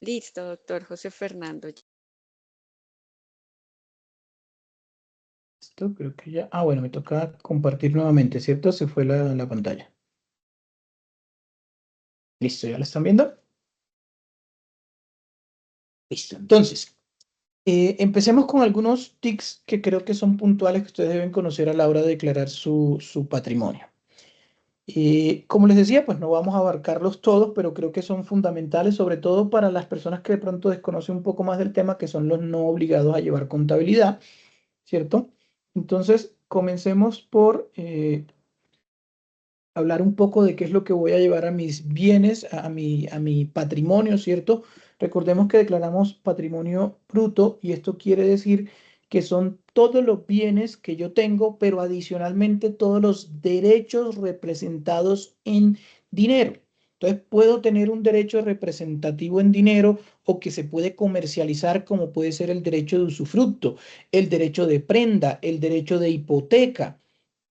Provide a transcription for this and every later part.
Listo, doctor José Fernando. Listo, creo que ya. Bueno, me toca compartir nuevamente, ¿cierto? Se fue la pantalla. Listo, ¿ya la están viendo? Listo. Entonces, empecemos con algunos tics que creo que son puntuales que ustedes deben conocer a la hora de declarar su patrimonio. Como les decía, pues no vamos a abarcarlos todos, pero creo que son fundamentales, sobre todo para las personas que de pronto desconocen un poco más del tema, que son los no obligados a llevar contabilidad, ¿cierto? Entonces, comencemos por hablar un poco de qué es lo que voy a llevar a mis bienes, a mi patrimonio, ¿cierto? Recordemos que declaramos patrimonio bruto y esto quiere decir que son todos los bienes que yo tengo, pero adicionalmente todos los derechos representados en dinero. Entonces, puedo tener un derecho representativo en dinero o que se puede comercializar, como puede ser el derecho de usufructo, el derecho de prenda, el derecho de hipoteca.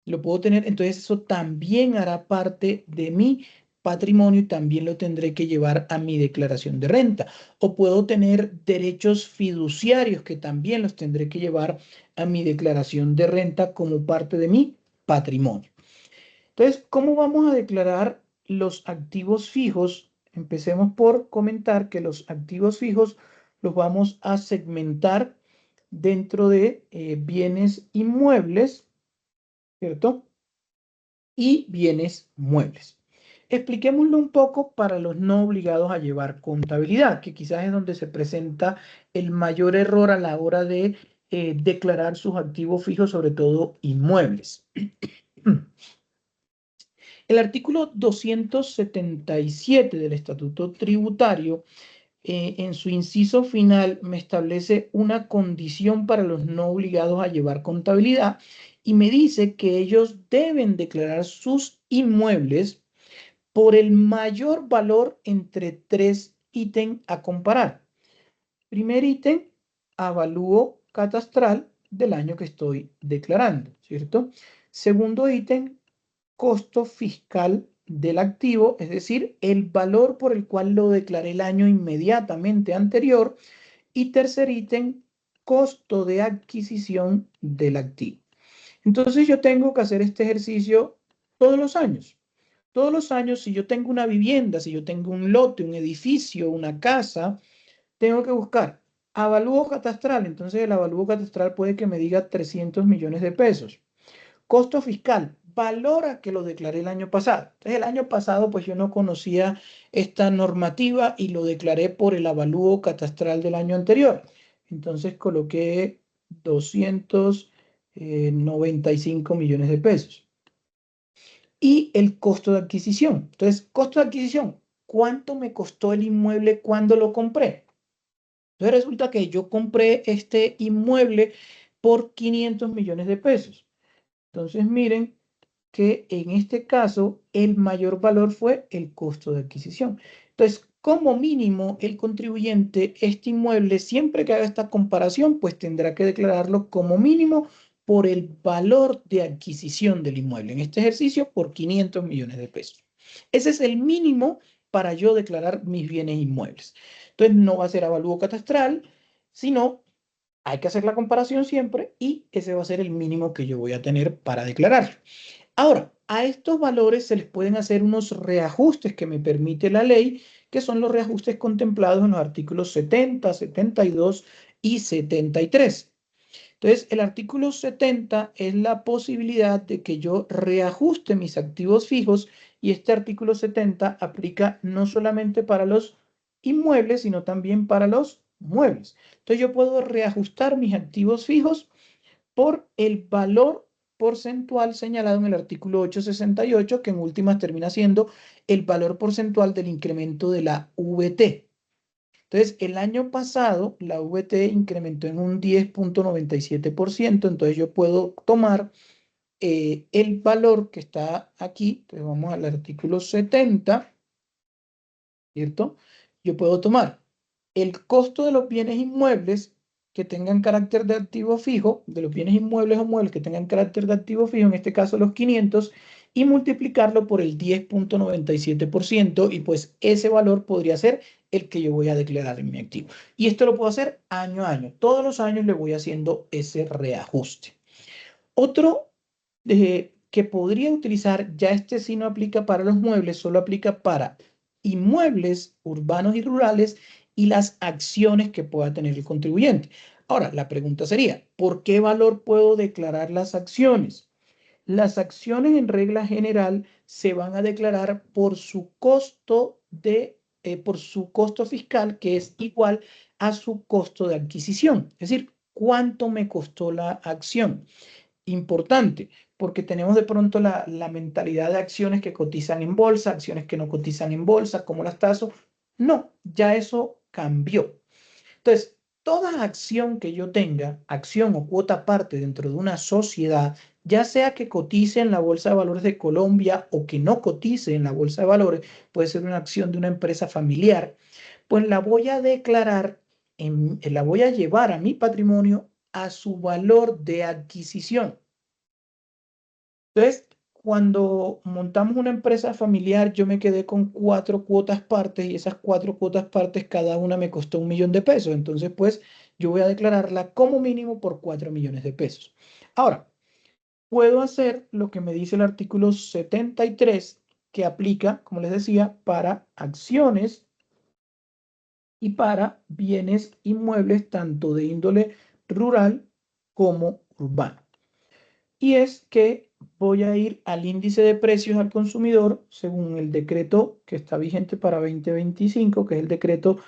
Lo puedo tener, entonces eso también hará parte de mi patrimonio y también lo tendré que llevar a mi declaración de renta. O puedo tener derechos fiduciarios que también los tendré que llevar a mi declaración de renta como parte de mi patrimonio. Entonces, ¿cómo vamos a declarar los activos fijos? Empecemos por comentar que los activos fijos los vamos a segmentar dentro de bienes inmuebles, ¿cierto? Y bienes muebles. Expliquémoslo un poco para los no obligados a llevar contabilidad, que quizás es donde se presenta el mayor error a la hora de declarar sus activos fijos, sobre todo inmuebles. El artículo 277 del Estatuto Tributario, en su inciso final, me establece una condición para los no obligados a llevar contabilidad y me dice que ellos deben declarar sus inmuebles por el mayor valor entre tres ítems a comparar. Primer ítem, avalúo catastral del año que estoy declarando, ¿cierto? Segundo ítem, costo fiscal del activo, es decir, el valor por el cual lo declaré el año inmediatamente anterior. Y tercer ítem, costo de adquisición del activo. Entonces yo tengo que hacer este ejercicio todos los años. Todos los años, si yo tengo una vivienda, si yo tengo un lote, un edificio, una casa, tengo que buscar avalúo catastral. Entonces el avalúo catastral puede que me diga 300 millones de pesos. Costo fiscal, valora que lo declaré el año pasado. Entonces el año pasado pues yo no conocía esta normativa y lo declaré por el avalúo catastral del año anterior. Entonces coloqué 295 millones de pesos. Y el costo de adquisición. Entonces, costo de adquisición, ¿cuánto me costó el inmueble cuando lo compré? Entonces resulta que yo compré este inmueble por 500 millones de pesos. Entonces miren que en este caso el mayor valor fue el costo de adquisición. Entonces, como mínimo, el contribuyente, este inmueble, siempre que haga esta comparación, pues tendrá que declararlo como mínimo por el valor de adquisición del inmueble. En este ejercicio, por 500 millones de pesos. Ese es el mínimo para yo declarar mis bienes inmuebles. Entonces, no va a ser avalúo catastral, sino hay que hacer la comparación siempre y ese va a ser el mínimo que yo voy a tener para declarar. Ahora, a estos valores se les pueden hacer unos reajustes que me permite la ley, que son los reajustes contemplados en los artículos 70, 72 y 73. Entonces, el artículo 70 es la posibilidad de que yo reajuste mis activos fijos y este artículo 70 aplica no solamente para los inmuebles, sino también para los muebles. Entonces, yo puedo reajustar mis activos fijos por el valor porcentual señalado en el artículo 868, que en últimas termina siendo el valor porcentual del incremento de la VT. Entonces, el año pasado la VT incrementó en un 10,97%, entonces yo puedo tomar el valor que está aquí, entonces vamos al artículo 70, ¿cierto? Yo puedo tomar el costo de los bienes inmuebles que tengan carácter de activo fijo, de los bienes inmuebles o muebles que tengan carácter de activo fijo, en este caso los 500, y multiplicarlo por el 10,97% y pues ese valor podría ser el que yo voy a declarar en mi activo. Y esto lo puedo hacer año a año. Todos los años le voy haciendo ese reajuste. Otro que podría utilizar, ya este sí no aplica para los muebles, solo aplica para inmuebles urbanos y rurales y las acciones que pueda tener el contribuyente. Ahora, la pregunta sería, ¿por qué valor puedo declarar las acciones? Las acciones en regla general se van a declarar por su costo fiscal, que es igual a su costo de adquisición. Es decir, ¿cuánto me costó la acción? Importante, porque tenemos de pronto la mentalidad de acciones que cotizan en bolsa, acciones que no cotizan en bolsa, como las taso. No, ya eso cambió. Entonces, toda acción que yo tenga, acción o cuota parte dentro de una sociedad, ya sea que cotice en la Bolsa de Valores de Colombia o que no cotice en la Bolsa de Valores, puede ser una acción de una empresa familiar, pues la voy a declarar, la voy a llevar a mi patrimonio a su valor de adquisición. Entonces, cuando montamos una empresa familiar, yo me quedé con 4 cuotas partes y esas 4 cuotas partes, cada una me costó 1.000.000 de pesos. Entonces, pues, yo voy a declararla como mínimo por 4 millones de pesos. Ahora, puedo hacer lo que me dice el artículo 73, que aplica, como les decía, para acciones y para bienes inmuebles, tanto de índole rural como urbano. Y es que voy a ir al índice de precios al consumidor según el decreto que está vigente para 2025, que es el decreto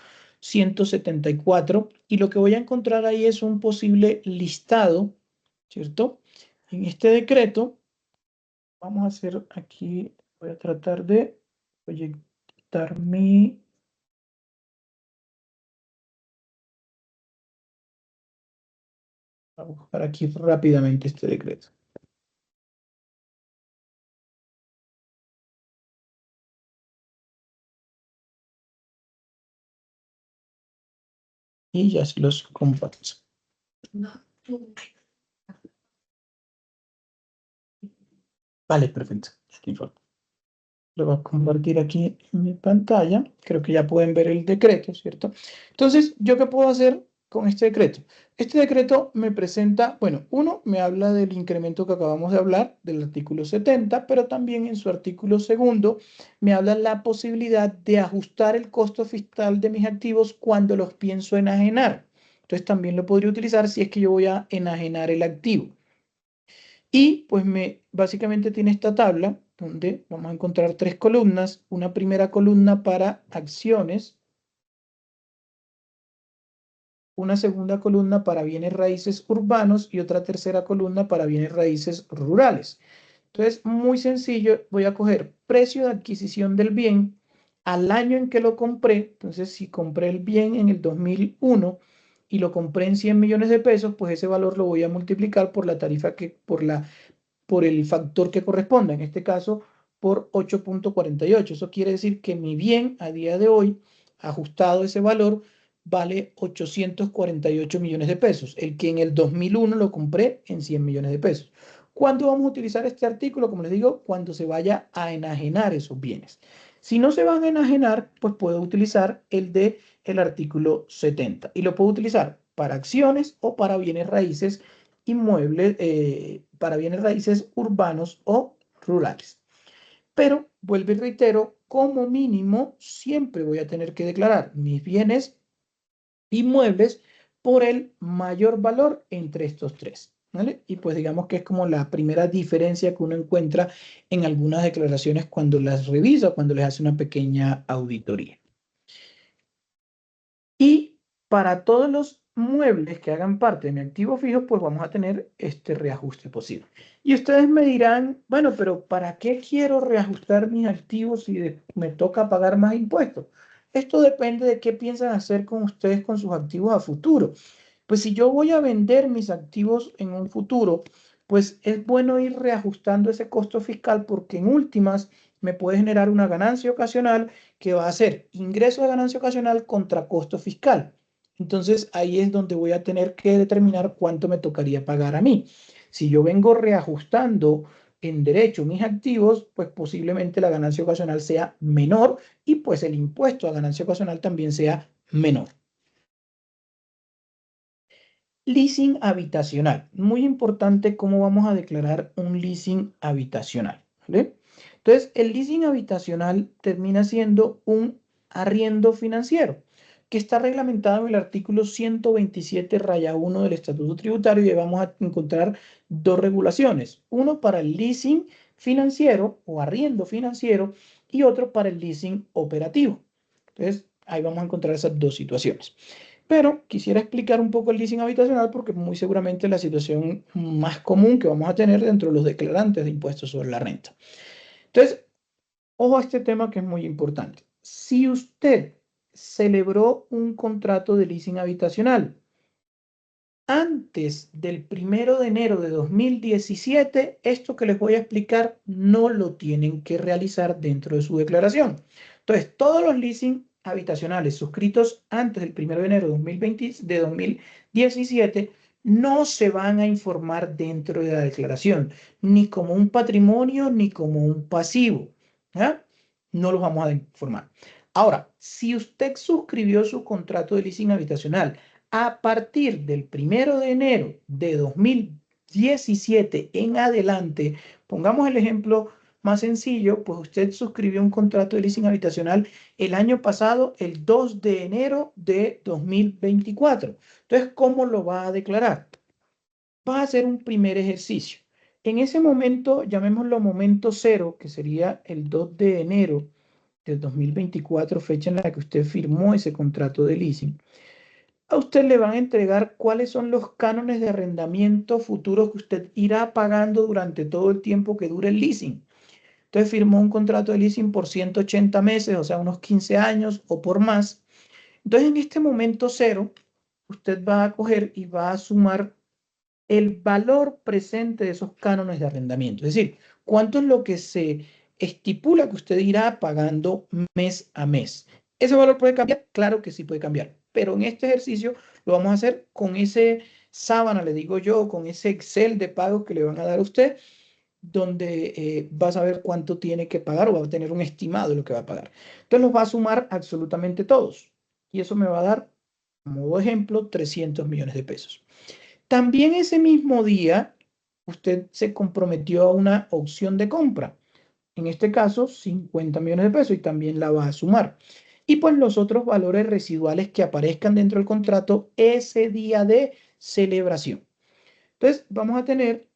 174, y lo que voy a encontrar ahí es un posible listado, ¿cierto? En este decreto, vamos a hacer aquí, voy a tratar de proyectar voy a buscar aquí rápidamente este decreto. Y ya se los comparto. Vale, perfecto. Lo voy a compartir aquí en mi pantalla. Creo que ya pueden ver el decreto, ¿cierto? Entonces, ¿yo qué puedo hacer con este decreto? Este decreto me presenta, bueno, uno, me habla del incremento que acabamos de hablar, del artículo 70, pero también en su artículo segundo me habla la posibilidad de ajustar el costo fiscal de mis activos cuando los pienso enajenar. Entonces, también lo podría utilizar si es que yo voy a enajenar el activo. Y pues básicamente tiene esta tabla donde vamos a encontrar 3 columnas. Una primera columna para acciones, una segunda columna para bienes raíces urbanos y otra tercera columna para bienes raíces rurales. Entonces, muy sencillo, voy a coger precio de adquisición del bien al año en que lo compré. Entonces, si compré el bien en el 2001 y lo compré en 100 millones de pesos, pues ese valor lo voy a multiplicar por la tarifa por el factor que corresponda, en este caso por 8.48. Eso quiere decir que mi bien a día de hoy, ajustado ese valor, vale 848 millones de pesos, el que en el 2001 lo compré en 100 millones de pesos. ¿Cuándo vamos a utilizar este artículo? Como les digo, cuando se vaya a enajenar esos bienes. Si no se van a enajenar, pues puedo utilizar el artículo 70 y lo puedo utilizar para acciones o para bienes raíces inmuebles, para bienes raíces urbanos o rurales. Pero, vuelvo y reitero, como mínimo siempre voy a tener que declarar mis bienes inmuebles por el mayor valor entre estos tres. ¿Vale? Y pues digamos que es como la primera diferencia que uno encuentra en algunas declaraciones cuando las revisa, cuando les hace una pequeña auditoría. Y para todos los muebles que hagan parte de mi activo fijo, pues vamos a tener este reajuste posible. Y ustedes me dirán, bueno, pero ¿para qué quiero reajustar mis activos si me toca pagar más impuestos? Esto depende de qué piensan hacer con ustedes con sus activos a futuro. Pues si yo voy a vender mis activos en un futuro, pues es bueno ir reajustando ese costo fiscal porque en últimas me puede generar una ganancia ocasional que va a ser ingreso de ganancia ocasional contra costo fiscal. Entonces ahí es donde voy a tener que determinar cuánto me tocaría pagar a mí. Si yo vengo reajustando en derecho mis activos, pues posiblemente la ganancia ocasional sea menor y pues el impuesto a ganancia ocasional también sea menor. Leasing habitacional. Muy importante cómo vamos a declarar un leasing habitacional, ¿vale? Entonces, el leasing habitacional termina siendo un arriendo financiero que está reglamentado en el artículo 127-1 del Estatuto Tributario y ahí vamos a encontrar dos regulaciones. Uno para el leasing financiero o arriendo financiero y otro para el leasing operativo. Entonces, ahí vamos a encontrar esas dos situaciones. Pero quisiera explicar un poco el leasing habitacional porque muy seguramente es la situación más común que vamos a tener dentro de los declarantes de impuestos sobre la renta. Entonces, ojo a este tema que es muy importante. Si usted celebró un contrato de leasing habitacional antes del 1 de enero de 2017, esto que les voy a explicar no lo tienen que realizar dentro de su declaración. Entonces, todos los leasing habitacionales suscritos antes del 1 de enero de 2017 no se van a informar dentro de la declaración, ni como un patrimonio ni como un pasivo. ¿Ya? No los vamos a informar. Ahora, si usted suscribió su contrato de leasing habitacional a partir del 1 de enero de 2017 en adelante, pongamos el ejemplo más sencillo, pues usted suscribió un contrato de leasing habitacional el año pasado, el 2 de enero de 2024. Entonces, ¿cómo lo va a declarar? Va a hacer un primer ejercicio. En ese momento, llamémoslo momento cero, que sería el 2 de enero del 2024, fecha en la que usted firmó ese contrato de leasing. A usted le van a entregar cuáles son los cánones de arrendamiento futuros que usted irá pagando durante todo el tiempo que dure el leasing. Entonces firmó un contrato de leasing por 180 meses, o sea, unos 15 años o por más. Entonces en este momento cero, usted va a coger y va a sumar el valor presente de esos cánones de arrendamiento. Es decir, cuánto es lo que se estipula que usted irá pagando mes a mes. ¿Ese valor puede cambiar? Claro que sí puede cambiar, pero en este ejercicio lo vamos a hacer con ese sábana, le digo yo, con ese Excel de pagos que le van a dar a usted, donde va a saber cuánto tiene que pagar o va a tener un estimado de lo que va a pagar. Entonces los va a sumar absolutamente todos y eso me va a dar, como ejemplo, 300 millones de pesos. También ese mismo día, usted se comprometió a una opción de compra. En este caso, 50 millones de pesos y también la va a sumar. Y pues los otros valores residuales que aparezcan dentro del contrato ese día de celebración. Entonces, vamos a tener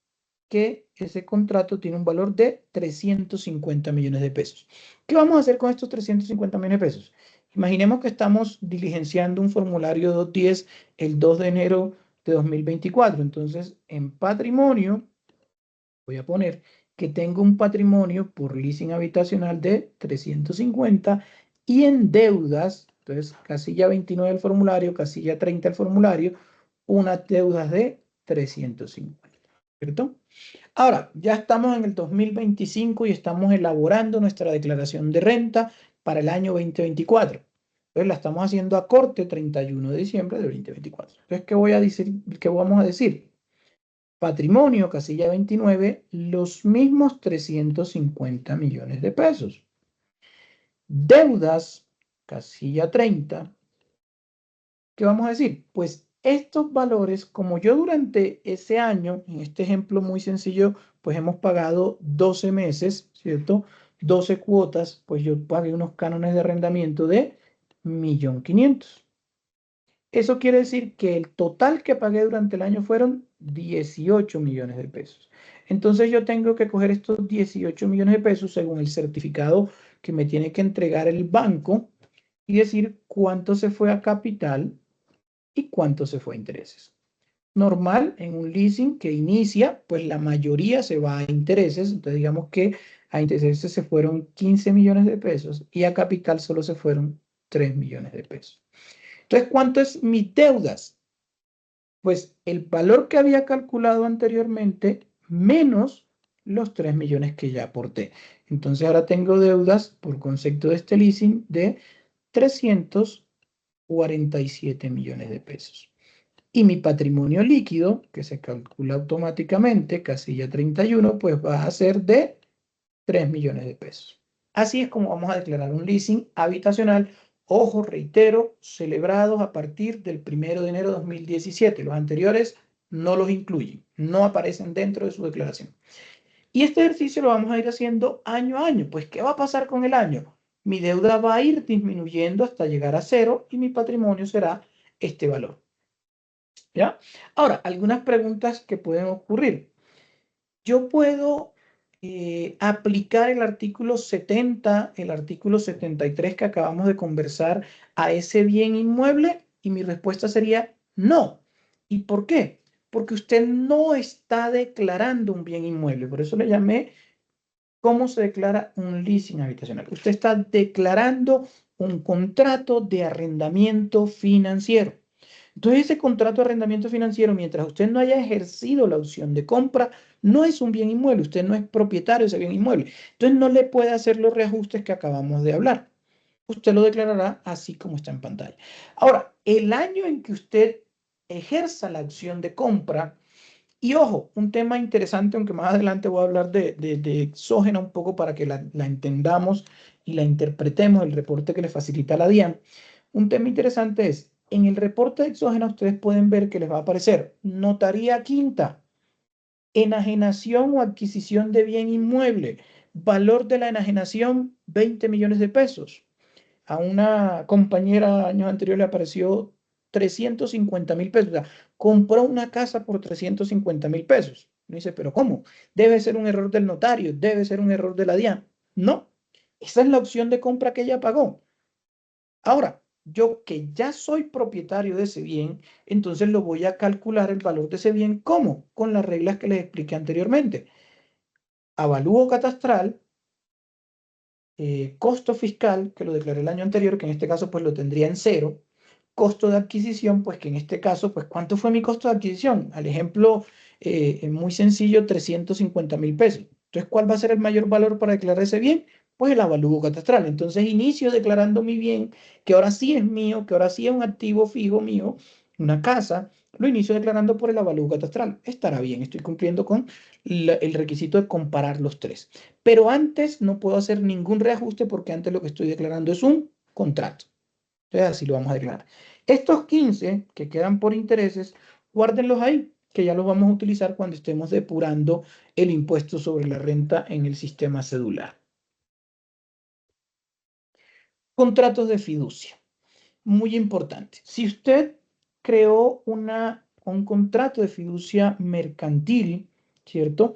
que ese contrato tiene un valor de 350 millones de pesos. ¿Qué vamos a hacer con estos 350 millones de pesos? Imaginemos que estamos diligenciando un formulario 210 el 2 de enero de 2024. Entonces, en patrimonio, voy a poner que tengo un patrimonio por leasing habitacional de 350 y en deudas, entonces casilla 29 del formulario, casilla 30 del formulario, unas deudas de 350, ¿cierto? Ahora, ya estamos en el 2025 y estamos elaborando nuestra declaración de renta para el año 2024. Entonces la estamos haciendo a corte 31 de diciembre de 2024. Entonces, ¿qué voy a decir? ¿Qué vamos a decir? Patrimonio, casilla 29, los mismos 350 millones de pesos. Deudas, casilla 30, ¿qué vamos a decir? Pues estos valores, como yo durante ese año, en este ejemplo muy sencillo, pues hemos pagado 12 meses, ¿cierto? 12 cuotas, pues yo pagué unos cánones de arrendamiento de 1.500.000. Eso quiere decir que el total que pagué durante el año fueron 18 millones de pesos. Entonces yo tengo que coger estos 18 millones de pesos según el certificado que me tiene que entregar el banco y decir cuánto se fue a capital y cuánto se fue a intereses. Normal, en un leasing que inicia, pues la mayoría se va a intereses. Entonces digamos que a intereses se fueron 15 millones de pesos y a capital solo se fueron 3 millones de pesos. Entonces, ¿cuánto es mis deudas? Pues el valor que había calculado anteriormente menos los 3 millones que ya aporté. Entonces ahora tengo deudas por concepto de este leasing de 347 millones de pesos. Y mi patrimonio líquido, que se calcula automáticamente, casilla 31, pues va a ser de 3 millones de pesos. Así es como vamos a declarar un leasing habitacional. Ojo, reitero, celebrados a partir del 1 de enero de 2017. Los anteriores no los incluyen, no aparecen dentro de su declaración. Y este ejercicio lo vamos a ir haciendo año a año. Pues, ¿qué va a pasar con el año? Mi deuda va a ir disminuyendo hasta llegar a cero y mi patrimonio será este valor. ¿Ya? Ahora, algunas preguntas que pueden ocurrir. Yo puedo aplicar el artículo 70, el artículo 73 que acabamos de conversar a ese bien inmueble, y mi respuesta sería no. ¿Y por qué? Porque usted no está declarando un bien inmueble. Por eso le llamé cómo se declara un leasing habitacional. Usted está declarando un contrato de arrendamiento financiero. Entonces, ese contrato de arrendamiento financiero, mientras usted no haya ejercido la opción de compra, no es un bien inmueble. Usted no es propietario de ese bien inmueble. Entonces, no le puede hacer los reajustes que acabamos de hablar. Usted lo declarará así como está en pantalla. Ahora, el año en que usted ejerza la opción de compra, y ojo, un tema interesante, aunque más adelante voy a hablar de exógena un poco para que la entendamos y la interpretemos, el reporte que le facilita la DIAN. Un tema interesante es, en el reporte de exógena ustedes pueden ver que les va a aparecer notaría quinta, enajenación o adquisición de bien inmueble, valor de la enajenación 20 millones de pesos. A una compañera años anteriores le apareció 350.000 pesos. O sea, compró una casa por 350.000 pesos. Me dice, pero ¿cómo? Debe ser un error del notario, debe ser un error de la DIAN. No, esa es la opción de compra que ella pagó. Ahora, yo que ya soy propietario de ese bien, entonces lo voy a calcular el valor de ese bien. ¿Cómo? Con las reglas que les expliqué anteriormente. Avalúo catastral, costo fiscal, que lo declaré el año anterior, que en este caso pues lo tendría en cero. Costo de adquisición, pues que en este caso, pues ¿cuánto fue mi costo de adquisición? Al ejemplo, muy sencillo, 350.000 pesos. Entonces, ¿cuál va a ser el mayor valor para declarar ese bien? Pues el avalúo catastral. Entonces, inicio declarando mi bien, que ahora sí es mío, que ahora sí es un activo fijo mío, una casa, lo inicio declarando por el avalúo catastral. Estará bien, estoy cumpliendo con el requisito de comparar los tres. Pero antes no puedo hacer ningún reajuste porque antes lo que estoy declarando es un contrato. Entonces, así lo vamos a declarar. Estos 15 que quedan por intereses, guárdenlos ahí, que ya los vamos a utilizar cuando estemos depurando el impuesto sobre la renta en el sistema cedular. Contratos de fiducia. Muy importante. Si usted creó un contrato de fiducia mercantil, ¿cierto?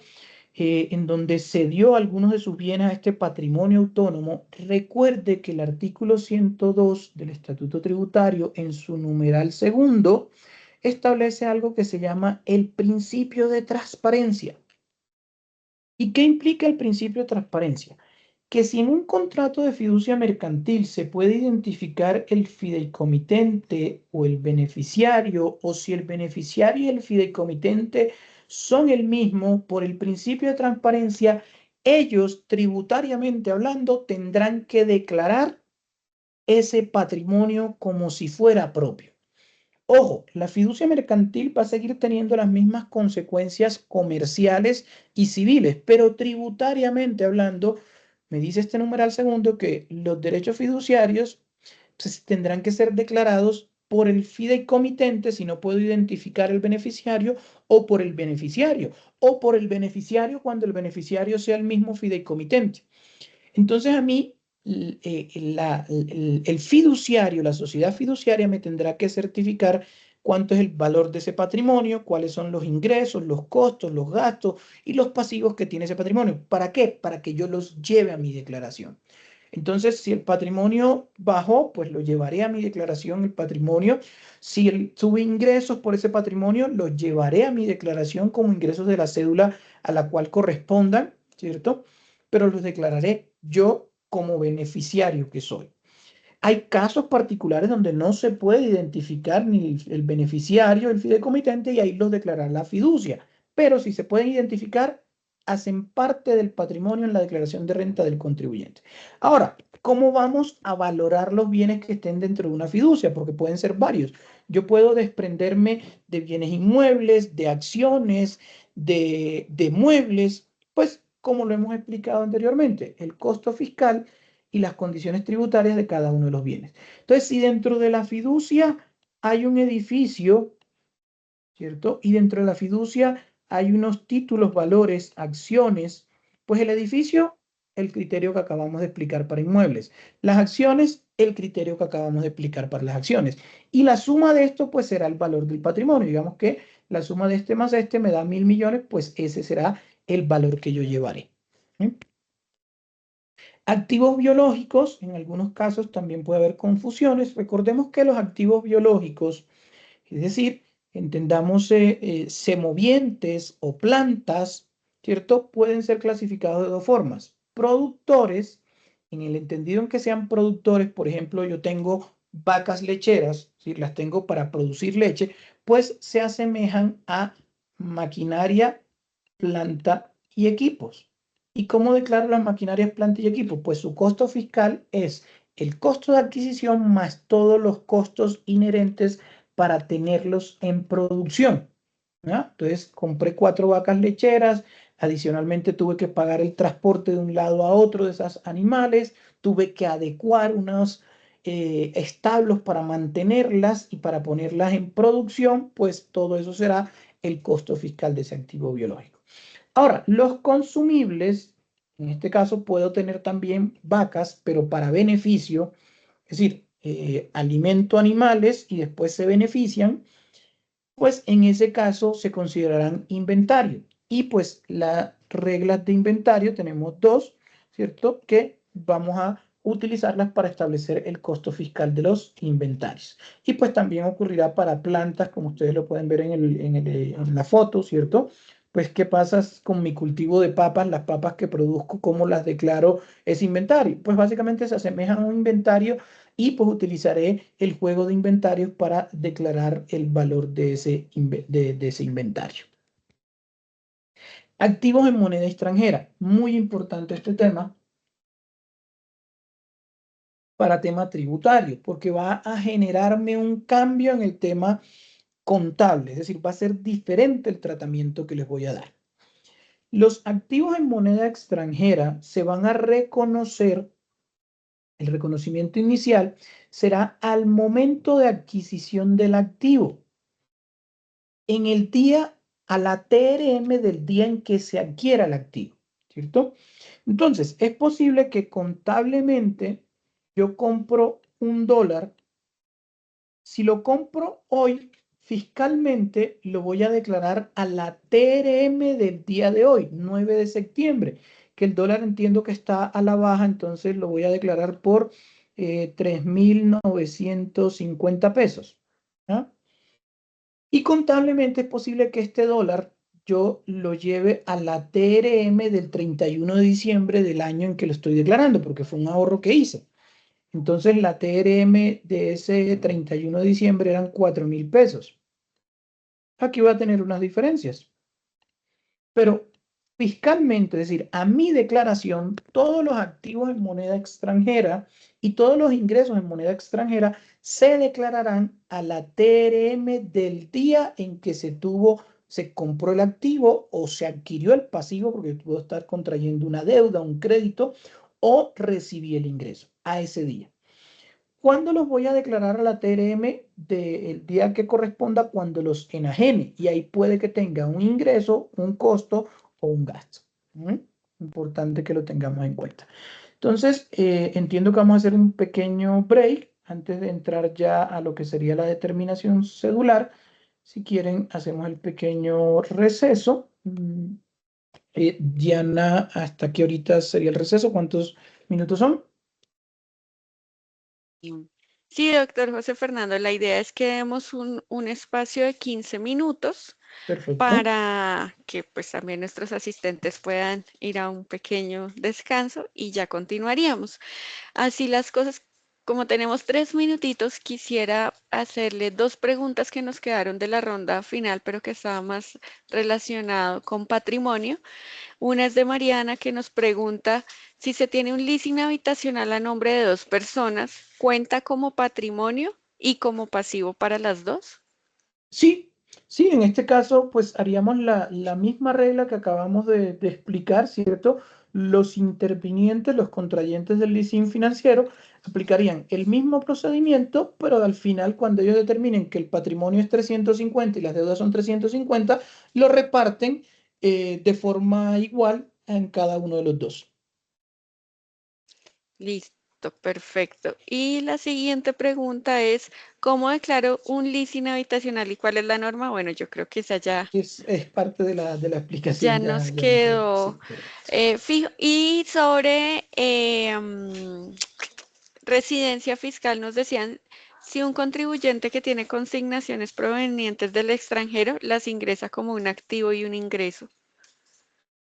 En donde cedió algunos de sus bienes a este patrimonio autónomo, recuerde que el artículo 102 del Estatuto Tributario, en su numeral segundo, establece algo que se llama el principio de transparencia. ¿Y qué implica el principio de transparencia? Que si en un contrato de fiducia mercantil se puede identificar el fideicomitente o el beneficiario, o si el beneficiario y el fideicomitente son el mismo, por el principio de transparencia, ellos, tributariamente hablando, tendrán que declarar ese patrimonio como si fuera propio. Ojo, la fiducia mercantil va a seguir teniendo las mismas consecuencias comerciales y civiles, pero tributariamente hablando, me dice este numeral segundo que los derechos fiduciarios pues, tendrán que ser declarados por el fideicomitente si no puedo identificar el beneficiario, o por el beneficiario, o por el beneficiario cuando el beneficiario sea el mismo fideicomitente. Entonces a mí el fiduciario, la sociedad fiduciaria me tendrá que certificar cuánto es el valor de ese patrimonio, cuáles son los ingresos, los costos, los gastos y los pasivos que tiene ese patrimonio. ¿Para qué? Para que yo los lleve a mi declaración. Entonces, si el patrimonio bajó, pues lo llevaré a mi declaración el patrimonio. Si tuve ingresos por ese patrimonio, los llevaré a mi declaración como ingresos de la cédula a la cual correspondan, ¿cierto? Pero los declararé yo como beneficiario que soy. Hay casos particulares donde no se puede identificar ni el beneficiario, el fideicomitente, y ahí los declarará la fiducia. Pero si se pueden identificar, hacen parte del patrimonio en la declaración de renta del contribuyente. Ahora, ¿cómo vamos a valorar los bienes que estén dentro de una fiducia? Porque pueden ser varios. Yo puedo desprenderme de bienes inmuebles, de acciones, de muebles, pues como lo hemos explicado anteriormente, el costo fiscal y las condiciones tributarias de cada uno de los bienes. Entonces, si dentro de la fiducia hay un edificio, ¿cierto? Y dentro de la fiducia hay unos títulos, valores, acciones, pues el edificio, el criterio que acabamos de explicar para inmuebles. Las acciones, el criterio que acabamos de explicar para las acciones. Y la suma de esto, pues será el valor del patrimonio. Digamos que la suma de este más este me da 1.000 millones, pues ese será el valor que yo llevaré. ¿Sí? Activos biológicos, en algunos casos también puede haber confusiones. Recordemos que los activos biológicos, es decir, entendamos semovientes o plantas, ¿cierto? Pueden ser clasificados de dos formas. Productores, en el entendido en que sean productores, por ejemplo, yo tengo vacas lecheras, si las tengo para producir leche, pues se asemejan a maquinaria, planta y equipos. ¿Y cómo declaro las maquinarias, planta y equipos? Pues su costo fiscal es el costo de adquisición más todos los costos inherentes para tenerlos en producción. ¿Ya? Entonces, compré 4 vacas lecheras, adicionalmente tuve que pagar el transporte de un lado a otro de esos animales, tuve que adecuar unos establos para mantenerlas y para ponerlas en producción, pues todo eso será el costo fiscal de ese activo biológico. Ahora, los consumibles, en este caso puedo tener también vacas, pero para beneficio, es decir, alimento animales y después se benefician, pues en ese caso se considerarán inventario. Y pues las reglas de inventario tenemos dos, ¿cierto? Que vamos a utilizarlas para establecer el costo fiscal de los inventarios. Y pues también ocurrirá para plantas, como ustedes lo pueden ver en la foto, ¿cierto? Pues, ¿qué pasa con mi cultivo de papas? Las papas que produzco, ¿cómo las declaro ese inventario? Pues básicamente se asemejan a un inventario y pues utilizaré el juego de inventarios para declarar el valor de ese inventario. Activos en moneda extranjera. Muy importante este tema para tema tributario, porque va a generarme un cambio en el tema contable, es decir, va a ser diferente el tratamiento que les voy a dar. Los activos en moneda extranjera se van a reconocer, el reconocimiento inicial será al momento de adquisición del activo, en el día, a la TRM del día en que se adquiera el activo, ¿cierto? Entonces, es posible que contablemente yo compro $1. Si lo compro hoy, fiscalmente lo voy a declarar a la TRM del día de hoy, 9 de septiembre, que el dólar entiendo que está a la baja, entonces lo voy a declarar por 3.950 pesos. ¿Ah? Y contablemente es posible que este dólar yo lo lleve a la TRM del 31 de diciembre del año en que lo estoy declarando, porque fue un ahorro que hice. Entonces la TRM de ese 31 de diciembre eran 4.000 pesos. Aquí voy a tener unas diferencias. Pero fiscalmente, es decir, a mi declaración, todos los activos en moneda extranjera y todos los ingresos en moneda extranjera se declararán a la TRM del día en que se compró el activo o se adquirió el pasivo, porque puedo estar contrayendo una deuda, un crédito, o recibí el ingreso a ese día. ¿Cuándo los voy a declarar a la TRM? Del día que corresponda cuando los enajene. Y ahí puede que tenga un ingreso, un costo o un gasto. Importante que lo tengamos en cuenta. Entonces, entiendo que vamos a hacer un pequeño break antes de entrar ya a lo que sería la determinación cedular. Si quieren, hacemos el pequeño receso. Diana, ¿hasta qué ahorita sería el receso? ¿Cuántos minutos son? Sí, doctor José Fernando, la idea es que demos un espacio de 15 minutos Perfecto. para que pues también nuestros asistentes puedan ir a un pequeño descanso y ya continuaríamos. Así las cosas, Como tenemos 3 minutitos, quisiera hacerle 2 preguntas que nos quedaron de la ronda final, pero que estaba más relacionado con patrimonio. Una es de Mariana que nos pregunta si se tiene un leasing habitacional a nombre de 2 personas, ¿cuenta como patrimonio y como pasivo para las dos? Sí, sí, en este caso, pues haríamos la misma regla que acabamos de explicar, ¿cierto? Los intervinientes, los contrayentes del leasing financiero, aplicarían el mismo procedimiento, pero al final, cuando ellos determinen que el patrimonio es 350 y las deudas son 350, lo reparten de forma igual en cada uno de los dos. Listo, perfecto. Y la siguiente pregunta es, ¿cómo declaro un leasing habitacional y cuál es la norma? Bueno, yo creo que esa Es parte de la ya explicación, nos ya nos quedó. quedó Sí, correcto. fijo. Y sobre residencia fiscal nos decían, si un contribuyente que tiene consignaciones provenientes del extranjero las ingresa como un activo y un ingreso.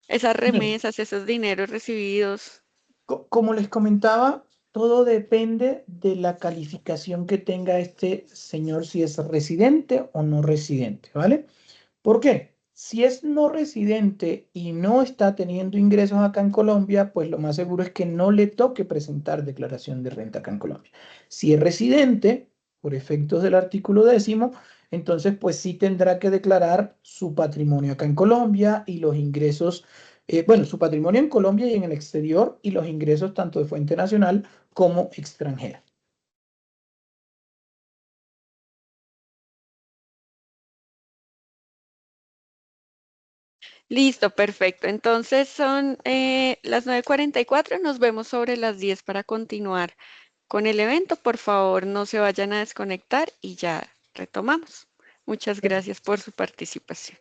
Esas Bueno, remesas, esos dineros recibidos. Como les comentaba, todo depende de la calificación que tenga este señor, si es residente o no residente, ¿vale? ¿Por qué? Si es no residente y no está teniendo ingresos acá en Colombia, pues lo más seguro es que no le toque presentar declaración de renta acá en Colombia. Si es residente, por efectos del artículo 10, entonces pues sí tendrá que declarar su patrimonio acá en Colombia y los ingresos, bueno, su patrimonio en Colombia y en el exterior y los ingresos tanto de fuente nacional como extranjera. Listo, perfecto. Entonces son las 9:44. Nos vemos sobre las 10 para continuar con el evento. Por favor, no se vayan a desconectar y ya retomamos. Muchas gracias por su participación.